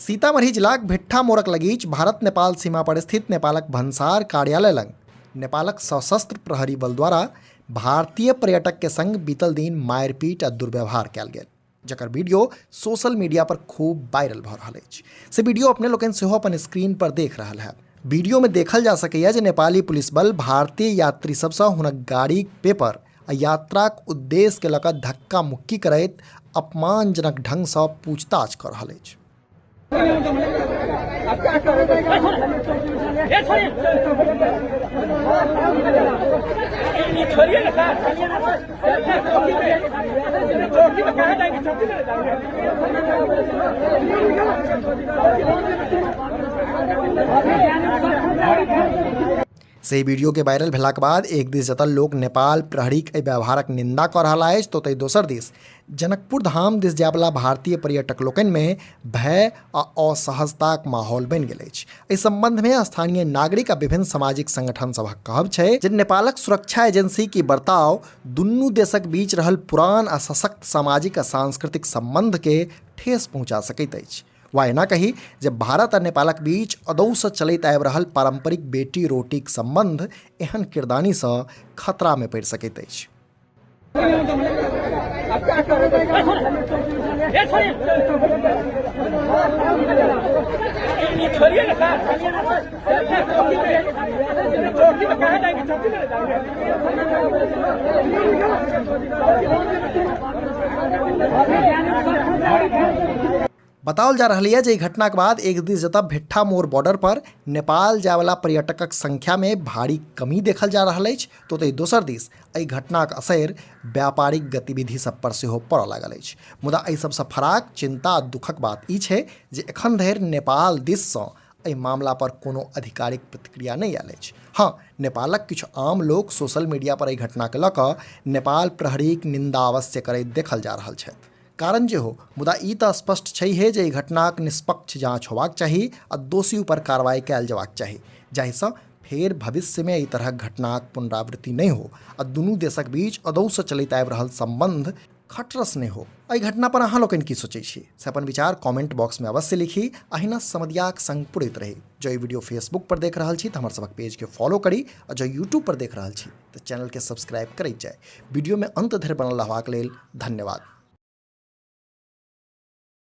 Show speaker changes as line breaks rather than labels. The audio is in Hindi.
सीतामढ़ी जिलाक भिट्ठा मोरक लगीच भारत नेपाल सीमा पर स्थित नेपालक भन्सार कार्यालय लंग नेपालक सशस्त्र प्रहरी बल द्वारा भारतीय पर्यटक के संग बीतल दिन मारपीट आ दुर्व्यवहार कयल गेल, जकर वीडियो सोशल मीडिया पर खूब वायरल भ रहल अछि। से वीडियो अपने लोकनि सेहो अपन स्क्रीन पर देख रहल है। वीडियो में देखल जा सकैया जे नेपाली पुलिस बल भारतीय यात्री सबसँ हुनक गाड़ी पेपर आ यात्राक उद्देश्य के लऽ कऽ धक्का मुक्की करैत अपमानजनक ढंग सँ पूछताछ कऽ रहल अछि। से वीडियो के वायरल भेलाक बाद एक दिस जतऽ लोग नेपाल प्रहरीक एहि व्यवहारक निंदा कऽ रहल अछि, तो तै दोसर दिस जनकपुर धाम दिस जायवला भारतीय पर्यटक लोकनि में भय आ असहजताक माहौल बनि गेल अछि। एहि संबंध में स्थानीय नागरिक आ विभिन्न सामाजिक संगठन सभक कहब छै जे नेपालक सुरक्षा एजेंसी के बर्ताव दुनू देशक बीच रहल पुरान आ सशक्त सामाजिक आ सांस्कृतिक संबंध के ठेस पहुंचा सकैत अछि। वा एना कही जे भारत आ नेपालक बीच अदौसँ चलैत आबि रहल पारंपरिक बेटी रोटीक संबंध एहन किरदानी सँ खतरा में पड़ि सकैत अछि। बताओल जा रही है जे घटना के बाद एक दिस जतऽ भिट्ठा मोर बॉर्डर पर नेपाल जायवला पर्यटकक संख्या में भारी कमी देखल जा रहा है, तो दोसर दिस एहि घटनाक असर व्यापारिक गतिविधि सब पर सेहो पड़ऽ लागल अछि। मुदा एहि सबसँ फराक चिंता आ दुखक बात ई छै जे एखन धरि नेपाल दिससँ एहि मामला पर कोनो आधिकारिक प्रतिक्रिया नहीं आयल अछि। हाँ, नेपालक किछु आम लोग सोशल मीडिया पर एहि घटना के लऽ कऽ नेपाल प्रहरीक निंदा अवश्य करैत देखल जा रहल छथि। कारण जे हो, मुदा ई तऽ स्पष्ट छै जे ई घटनाक निष्पक्ष जांच होबाक चाही आ दोषी पर कार्रवाई कयल जेबाक चाही, जाहिसँ फेर भविष्य में एहि तरहक घटनाक पुनरावृत्ति नहीं हो आ दुनू देशक बीच अदौसँ चलैत आबि रहल संबंध खटरस नहीं हो। एहि घटना पर अहाँ लोकनि की सोचै छी से अपन विचार कमेंट बॉक्स में अवश्य लिखी। अहिना समधियाक संग पुरैत रही। जो ई वीडियो फेसबुक पर देख रहल छी तऽ हमर सबक पेज के फॉलो करी, और जो यूट्यूब पर देख रहल छी तऽ चैनल के सब्सक्राइब करैत जाय। वीडियो में अंत धरि बनल रहबाक लेल धन्यवाद।